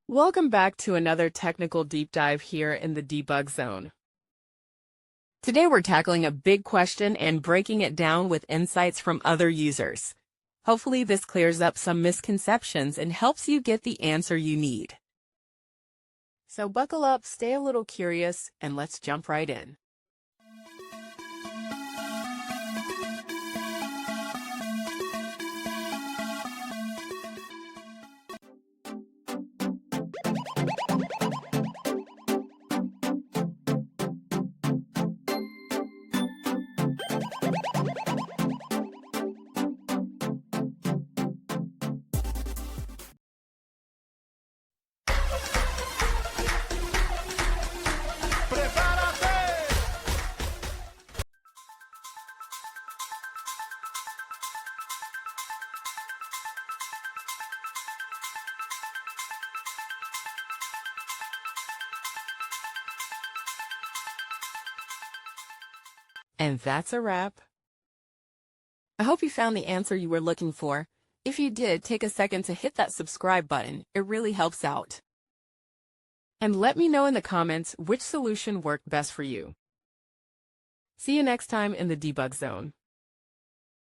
Welcome back to another technical deep dive here in the debug zone. Today we're tackling a big question and breaking it down with insights from other users. Hopefully this clears up some misconceptions and helps you get the answer you need. So buckle up, stay a little curious, and let's jump right in. And that's a wrap. I hope you found the answer you were looking for. If you did, take a second to hit that subscribe button. It really helps out. And let me know in the comments which solution worked best for you. See you next time in the debug zone.